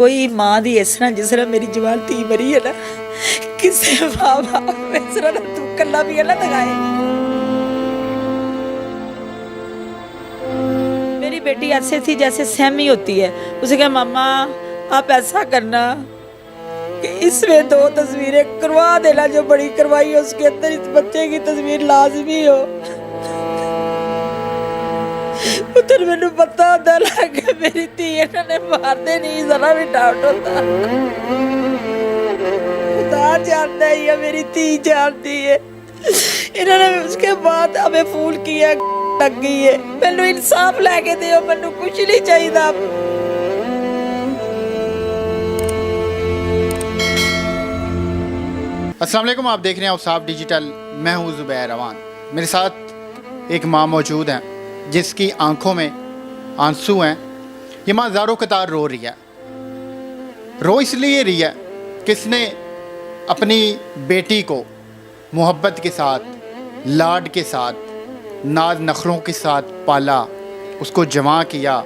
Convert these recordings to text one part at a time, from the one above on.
कोई मां दी इस तरह जिस तरह मेरी जवान धी मरी है ना, किसी मां बाप इस तरह ना तू कल्ला भी है ना लगाए। मेरी बेटी ऐसे थी जैसे सहमी होती है। उसे कहा मामा आप ऐसा करना कि इसमें 2 तस्वीरें करवा देना जो बड़ी करवाई है, उसके अंदर इस बच्चे की तस्वीर लाजमी हो। उधर मैंने पता होता लगा मेरी धी इन्होंने मारते नहीं, जरा भी डाउट होता। खुदा जानता है या मेरी धी जानती है। इन्होंने उसके बाद हमें फूल किया, लग गई है। मैनू इंसाफ लेके दो, मैनू कुछ नहीं चाहिए। अस्सलाम वालेकुम, आप देख रहे हैं औसाफ डिजिटल। मैं हूं ज़ुबैर रवान। मेरे साथ एक माँ मौजूद हैं जिसकी आंखों में आंसू हैं। ये माँ ज़ारो कतार रो रही है। रो इसलिए रही है कि इसने अपनी बेटी को मोहब्बत के साथ, लाड के साथ, नाज नखरों के साथ पाला, उसको जमा किया,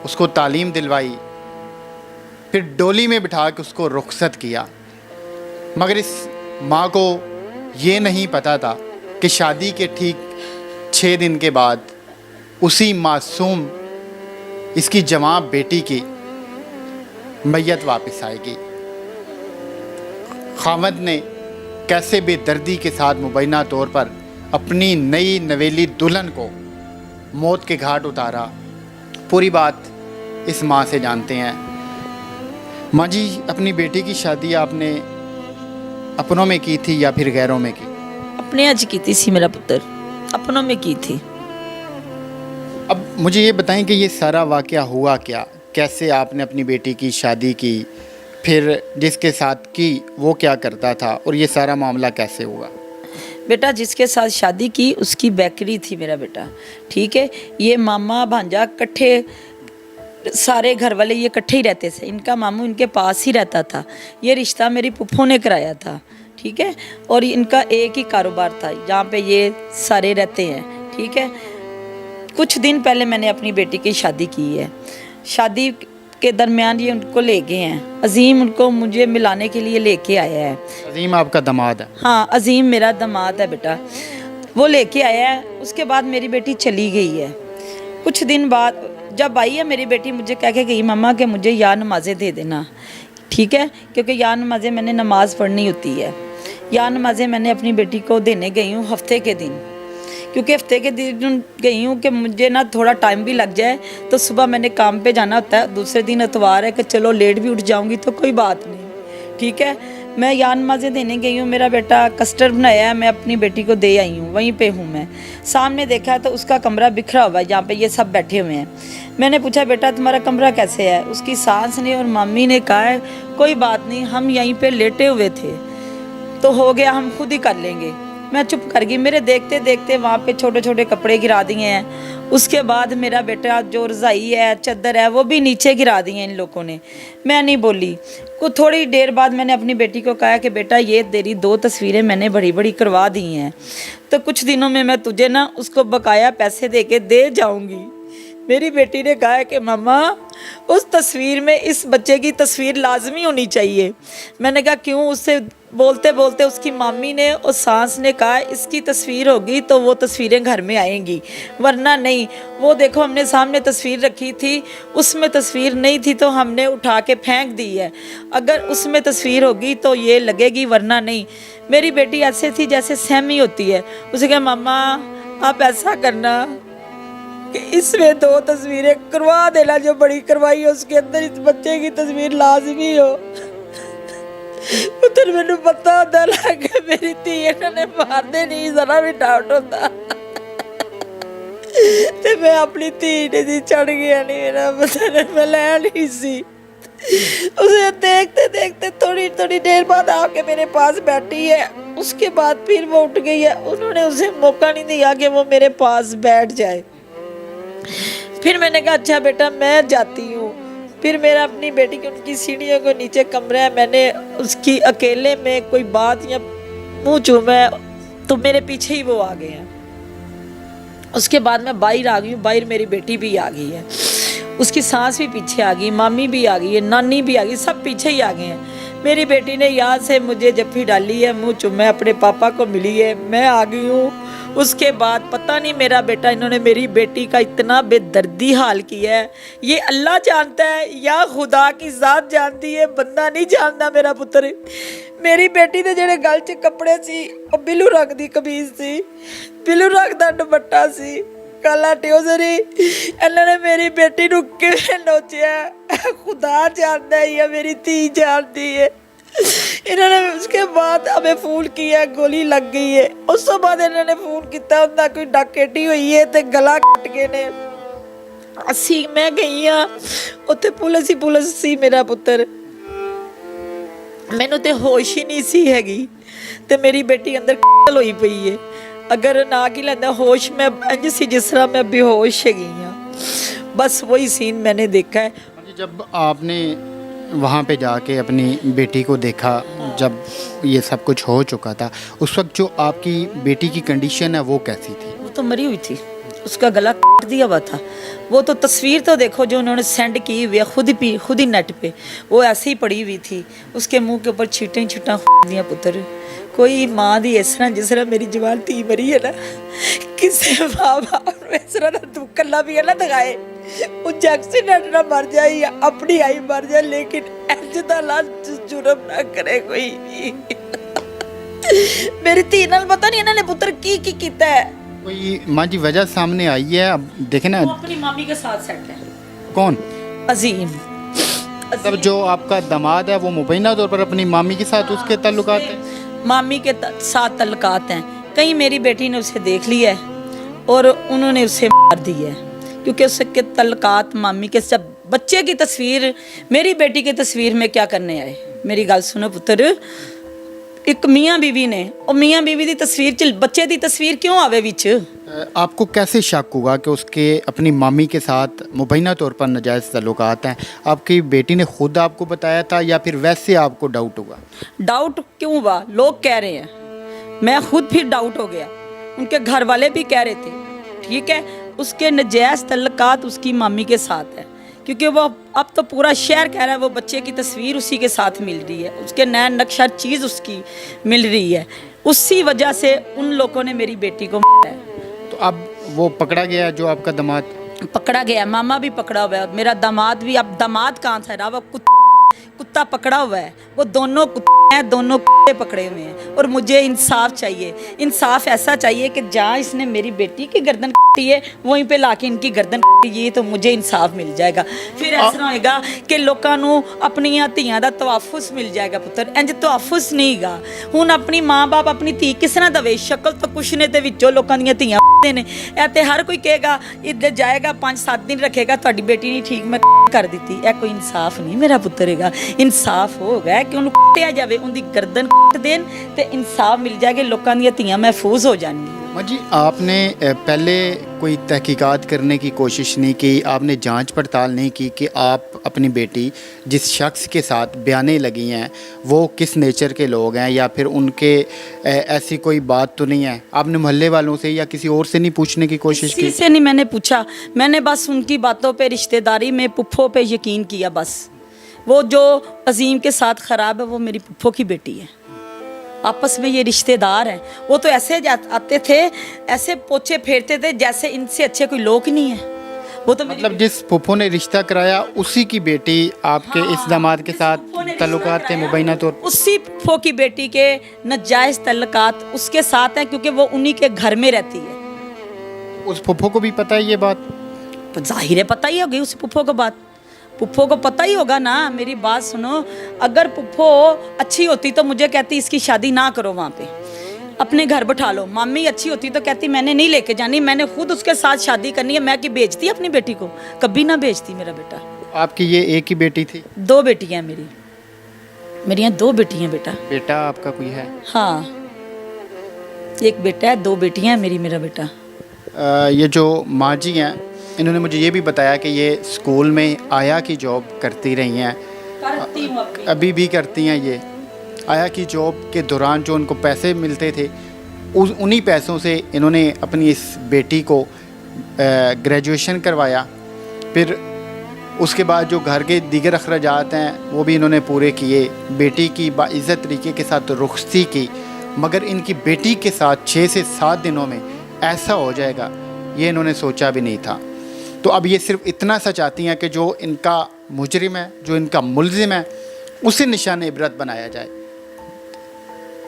उसको तालीम दिलवाई, फिर डोली में बिठा के उसको रुखसत किया। मगर इस माँ को ये नहीं पता था कि शादी के ठीक 6 दिन के बाद उसी मासूम इसकी जवां बेटी की मैयत वापस आएगी। खामद ने कैसे बेदर्दी के साथ मुबैना तौर पर अपनी नई नवेली दुल्हन को मौत के घाट उतारा, पूरी बात इस माँ से जानते हैं। माँ जी, अपनी बेटी की शादी आपने अपनों में की थी या फिर गैरों में की? अपने अज की थी मेरा पुत्र, अपनों में की थी। अब मुझे ये बताएं कि ये सारा वाक़या हुआ क्या, कैसे आपने अपनी बेटी की शादी की, फिर जिसके साथ की वो क्या करता था, और ये सारा मामला कैसे हुआ? बेटा जिसके साथ शादी की उसकी बेकरी थी मेरा बेटा, ठीक है। ये मामा भांजा इकट्ठे, सारे घर वाले ये इकट्ठे ही रहते थे। इनका मामू इनके पास ही रहता था। ये रिश्ता मेरी पुप्पो ने कराया था, ठीक है। और इनका एक ही कारोबार था जहाँ पे ये सारे रहते हैं, ठीक है। कुछ दिन पहले मैंने अपनी बेटी की शादी की है। शादी के दरमियान ये उनको ले गए हैं। अजीम उनको मुझे मिलाने के लिए लेके आया है। अजीम आपका दामाद है? हाँ, अजीम मेरा दामाद है बेटा, वो लेके आया है। उसके बाद मेरी बेटी चली गई है। कुछ दिन बाद जब आई है मेरी बेटी, मुझे कह के गई मम्मा कि मुझे या नमाज़ें दे देना, ठीक है, क्योंकि या नमाज़ें मैंने नमाज़ पढ़नी होती है। या नमाज़ें मैंने अपनी बेटी को देने गई हूँ हफ्ते के दिन, क्योंकि हफ्ते के दिन गई हूँ कि मुझे ना थोड़ा टाइम भी लग जाए। तो सुबह मैंने काम पे जाना होता है, दूसरे दिन इतवार है कि चलो लेट भी उठ जाऊँगी तो कोई बात नहीं, ठीक है। मैं या नमाज़ें देने गई हूँ। मेरा बेटा कस्टर्ड बनाया है, मैं अपनी बेटी को दे आई हूँ, वहीं पे हूँ मैं। सामने देखा तो उसका कमरा बिखरा हुआ है जहाँ पे ये सब बैठे हुए हैं। मैंने पूछा बेटा तुम्हारा कमरा कैसे है? उसकी सास ने और मामी ने कहा है कोई बात नहीं, हम यहीं पे लेटे हुए थे तो हो गया, हम खुद ही कर लेंगे। मैं चुप कर गई। मेरे देखते देखते वहाँ पे छोटे छोटे कपड़े गिरा दिए हैं। उसके बाद मेरा बेटा जो रज़ाई है, चादर है, वो भी नीचे गिरा दी हैं इन लोगों ने। मैं नहीं बोली। कुछ थोड़ी देर बाद मैंने अपनी बेटी को कहा कि बेटा ये तेरी 2 तस्वीरें मैंने बड़ी बड़ी करवा दी हैं, तो कुछ दिनों में मैं तुझे ना उसको बकाया पैसे दे के दे जाऊँगी। मेरी बेटी ने कहा कि मम्मा उस तस्वीर में इस बच्चे की तस्वीर लाजमी होनी चाहिए। मैंने कहा क्यों? उससे बोलते बोलते उसकी मामी ने और सास ने कहा इसकी तस्वीर होगी तो वो तस्वीरें घर में आएंगी, वरना नहीं। वो देखो हमने सामने तस्वीर रखी थी, उसमें तस्वीर नहीं थी तो हमने उठा के फेंक दी है। अगर उसमें तस्वीर होगी तो ये लगेगी, वरना नहीं। मेरी बेटी ऐसे थी जैसे सहमी होती है। उसे कहा मामा आप ऐसा करना कि इसमें 2 तस्वीरें करवा देना जो बड़ी करवाई है, उसके अंदर इस बच्चे की तस्वीर लाजमी हो। उधर मैंने पता होता लगा मेरी धी इन्होंने मारते नहीं, जरा भी डाउट होता। ते मैं अपनी धी ने दी चढ़ गया नहीं, मेरा मतलब मैं ले नहीं सी। उसे देखते देखते थोड़ी थोड़ी देर बाद आके मेरे पास बैठी है। उसके बाद फिर वो उठ गई है। उन्होंने उसे मौका नहीं दिया कि वो मेरे पास बैठ जाए। फिर मैंने कहा अच्छा बेटा मैं जाती हूँ। फिर मेरा अपनी बेटी की उनकी सीढ़ियों को नीचे कमरा है, मैंने उसकी अकेले में कोई बात या मुँह चूमा तो मेरे पीछे ही वो आ गए हैं। उसके बाद मैं बाहर आ गई हूँ, बाहर मेरी बेटी भी आ गई है। उसकी सास भी पीछे आ गई, मामी भी आ गई है, नानी भी आ गई, सब पीछे ही आ गए हैं। मेरी बेटी ने यहाँ से मुझे जफ्फी डाली है, मुँह चूमे, अपने पापा को मिली है, मैं आ गई हूँ। उसके बाद पता नहीं मेरा बेटा, इन्होंने मेरी बेटी का इतना बेदर्दी हाल किया है, ये अल्लाह जानता है या खुदा की ज़ात जानती है, बंदा नहीं जानता। मेरा पुत्र, मेरी बेटी ਦੇ ਜਿਹੜੇ ਗਲ 'ਚ ਕੱਪੜੇ ਸੀ ਉਹ ਬਿਲੂ ਰੰਗ ਦੀ ਕਮੀਜ਼ ਸੀ, ਬਿਲੂ ਰੰਗ ਦਾ ਦੁਪੱਟਾ ਸੀ, ਕਾਲਾ ਟਿਓਜ਼ਰੀ। ਇਹਨਾਂ ਨੇ ਮੇਰੀ ਬੇਟੀ ਨੂੰ ਕਿਵੇਂ ਨੋਚਿਆ, खुदा जानता है या मेरी धी जानती है। इन्होंने उसके बाद हमें फोन किया, गोली लग गई है। उस तो बाद इन्होंने फोन किया उनका कोई डकैती हुई है तो गला कट गए ने। असी मैं गई हाँ उत्थे पुलिस ही पुलिस सी। मेरा पुत्र, मैनू तो होश ही नहीं सी हैगी ते मेरी बेटी अंदर कतल हुई पई है। अगर ना की लेंदा होश, मैं इंज सी जिस तरह मैं बेहोश हैगी हाँ। बस वही सीन मैंने देखा है। जब आपने वहाँ पे जाके अपनी बेटी को देखा, जब ये सब कुछ हो चुका था, उस वक्त जो आपकी बेटी की कंडीशन है वो कैसी थी? वो तो मरी हुई थी, उसका गला काट दिया हुआ था। वो तो तस्वीर तो देखो जो उन्होंने सेंड की हुई है खुद ही नेट पे, वो ऐसे ही पड़ी हुई थी। उसके मुंह के ऊपर छीटें छीटा दिया। पुत्र, कोई माँ दी इस तरह जिस तरह मेरी जवान धी मरी है ना, किसी माँ बाप इस तरह का दुख कला भी है ना दिखाए, उस एक्सीडेंट ना मर जाए या अपनी आई मर जाए, लेकिन इंज दा ला जुर्म ना करे कोई भी। मेरी धी नाल पता नहीं इन्होंने पुत्र की कीता है। कोई माँ जी वजह सामने आई है? अब देखे ना, वो अपनी मामी के साथ सेट है। कौन? अजीम। तब जो आपका दामाद है वो मुबैना तौर पर अपनी मामी के साथ उसके ताल्लुकात हैं? मामी के साथ ताल्लुकात हैं। कहीं मेरी बेटी ने उसे देख लिया है और उन्होंने उसे मार दी है, क्योंकि उसके ताल्लुकात मामी के। सब बच्चे की तस्वीर, मेरी बेटी की तस्वीर में क्या करने आए? मेरी गल सुनो पुत्र, एक मियाँ बीवी ने, और मियाँ बीवी की तस्वीर च बच्चे की तस्वीर क्यों आवे विच? आपको कैसे शक हुआ कि उसके अपनी मामी के साथ मुबैना तौर पर नाजायज़ ताल्लुकात हैं? आपकी बेटी ने खुद आपको बताया था या फिर वैसे आपको डाउट हुआ? डाउट क्यों हुआ? लोग कह रहे हैं, मैं खुद फिर डाउट हो गया, उनके घर वाले भी कह रहे थे। ठीक है, उसके नाजायज़ ताल्लुकात उसकी मामी के साथ है, क्योंकि वो अब तो पूरा शहर कह रहा है वो बच्चे की तस्वीर उसी के साथ मिल रही है, उसके नैन नक्शा चीज़ उसकी मिल रही है। उसी वजह से उन लोगों ने मेरी बेटी को मारा है। तो अब वो पकड़ा गया जो आपका दामाद? पकड़ा गया, मामा भी पकड़ा हुआ है, मेरा दामाद भी। अब दामाद कहाँ था रहा, वो कुत्ता पकड़ा हुआ है। वो दोनों कुत्ते हैं, दोनों कुत्ते पकड़े हुए हैं। और मुझे इंसाफ चाहिए, इंसाफ ऐसा चाहिए कि जहाँ इसने मेरी बेटी की गर्दन काटी है वहीं पे लाके इनकी गर्दन काटी, ये तो मुझे इंसाफ मिल जाएगा। फिर ऐसा होएगा कि लोगों को अपनी ਧੀਆਂ ਦਾ तहफ़ुज़ मिल जाएगा। पुत्र, इंज तहफ़ुज़ नहीं गा। हुण अपनी माँ बाप अपनी धी किस तरह दवे? शक्ल तो कुछ ने ते विचों लोगों ਦੀਆਂ ਧੀਆਂ ने। ਇਹ ਤੇ हर कोई कहेगा, इधर जाएगा 5-7 दिन रखेगा, ਤੁਹਾਡੀ बेटी नहीं ठीक मैं कर दी। यह कोई इंसाफ नहीं मेरा पुत्र हैगा। इंसाफ होगा कि उन्हें कुटिया जाए, उनकी गर्दन कट देन ते इंसाफ मिल जाएगा, लोगों ਦੀਆਂ ਧੀਆਂ महफूज हो जाएंगी। माँ जी, आपने पहले कोई तहकीकात करने की कोशिश नहीं की? आपने जांच पड़ताल नहीं की कि आप अपनी बेटी जिस शख्स के साथ बयाने लगी हैं वो किस नेचर के लोग हैं, या फिर उनके ऐसी कोई बात तो नहीं है? आपने मोहल्ले वालों से या किसी और से नहीं पूछने की कोशिश की? किसी से नहीं मैंने पूछा, मैंने बस उनकी बातों पे, रिश्तेदारी में पुप्पो पे यकीन किया बस। वो जो अजीम के साथ ख़राब है वो मेरी पुप्पो की बेटी है, आपस में ये रिश्तेदार हैं। वो तो ऐसे आते थे, ऐसे पोछे फेरते थे जैसे इनसे अच्छे कोई लोग ही नहीं है। वो तो मतलब जिस फूफो ने रिश्ता कराया उसी की बेटी आपके इस दामाद के साथ ताल्लुकात थे मुबैना तौर पर? उसी फूफो की बेटी के नाजायज़ ताल्लुकात उसके साथ हैं, क्योंकि वो उन्हीं के घर में रहती है। उस फूफो को भी पता है ये बात? तो जाहिर है पता ही होगी उस पुप्पो को बात, पुप्पो को पता ही होगा ना। मेरी बात सुनो, अगर पुप्पो अच्छी होती तो मुझे कहती इसकी शादी ना करो, वहाँ पे अपने घर बैठा लो। मामी अच्छी होती तो कहती मैंने नहीं लेके जानी, मैंने खुद उसके साथ शादी करनी है। मैं कि बेचती अपनी बेटी को? कभी ना बेचती मेरा बेटा। आपकी ये एक ही बेटी थी? 2 बेटियाँ मेरी यहाँ 2 बेटियाँ बेटा। बेटा आपका कोई है? हाँ, एक बेटा है, 2 बेटियाँ हैं मेरी। मेरा बेटा ये जो माँ जी हैं इन्होंने मुझे ये भी बताया कि ये स्कूल में आया की जॉब करती रही हैं, करती हूँ अभी भी करती हैं। ये आया की जॉब के दौरान जो उनको पैसे मिलते थे उन्हीं पैसों से इन्होंने अपनी इस बेटी को ग्रेजुएशन करवाया। फिर उसके बाद जो घर के दीगर अखराजात हैं वो भी इन्होंने पूरे किए। बेटी की बाइज़्ज़त तरीके के साथ रुखसती की, मगर इनकी बेटी के साथ 6 से 7 दिनों में ऐसा हो जाएगा ये इन्होंने सोचा भी नहीं था। तो अब ये सिर्फ इतना सा चाहती हैं कि जो इनका मुजरिम है, जो इनका मुलजिम है, उसे निशान इबरत बनाया जाए,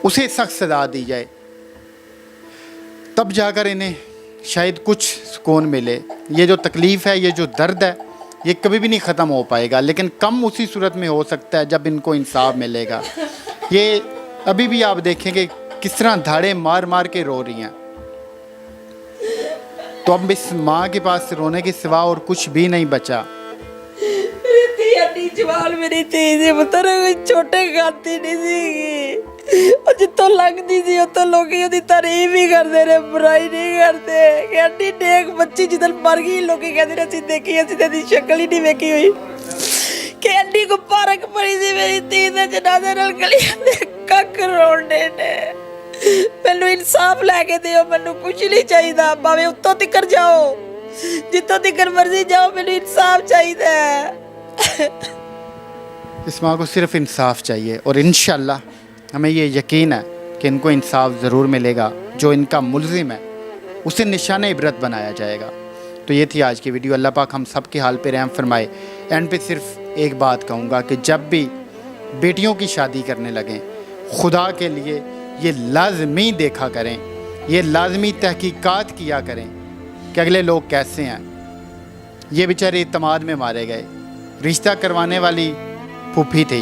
उसे सख्त सज़ा दी जाए, तब जाकर इन्हें शायद कुछ सुकून मिले। ये जो तकलीफ़ है, ये जो दर्द है, ये कभी भी नहीं ख़त्म हो पाएगा, लेकिन कम उसी सूरत में हो सकता है जब इनको इंसाफ मिलेगा। ये अभी भी आप देखेंगे किस तरह धाड़े मार मार के रो रही हैं। तो अब इस माँ के पास रोने के सिवा और कुछ भी नहीं बचा। जवाल मेरी थी पुत्र छोटे खाती नहीं सी और जितों लगती सी उतों लोग ओदी तारीफ ही करते रहे, बुराई नहीं करते। कहती नेक बच्ची जिधर मर गई लोग कहते रहे असीं देखी, असीं तेरी शक्ल ही नहीं वेखी हुई। कहती को पारक पड़ी सी मेरी धी दे जनाजे नाल गलियां दे कक रोने ने। मैनू इंसाफ लैके दिओ, मैनू कुछ नहीं चाहिदा, भावें उत्तों तिकर जाओ, जितों तिकर मर्जी जाओ, मैनू इंसाफ चाहिदा है। इस माँ को सिर्फ इंसाफ चाहिए और इंशाअल्लाह हमें ये यकीन है कि इनको इंसाफ ज़रूर मिलेगा। जो इनका मुलजिम है उसे निशान इबरत बनाया जाएगा। तो ये थी आज की वीडियो। अल्लाह पाक हम सब के हाल पे रहम फरमाए। एंड पे सिर्फ एक बात कहूँगा कि जब भी बेटियों की शादी करने लगें, खुदा के लिए ये लाजमी देखा करें, ये लाजमी तहकीकात किया करें कि अगले लोग कैसे हैं। ये बेचारे इत्तेमाद में मारे गए। रिश्ता करवाने वाली फूफी थी,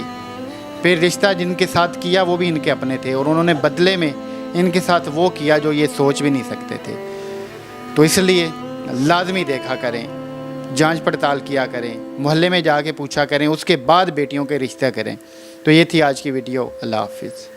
फिर रिश्ता जिनके साथ किया वो भी इनके अपने थे, और उन्होंने बदले में इनके साथ वो किया जो ये सोच भी नहीं सकते थे। तो इसलिए लाजमी देखा करें, जांच पड़ताल किया करें, मोहल्ले में जाके पूछा करें, उसके बाद बेटियों के रिश्ते करें। तो ये थी आज की वीडियो। अल्लाह हाफिज़।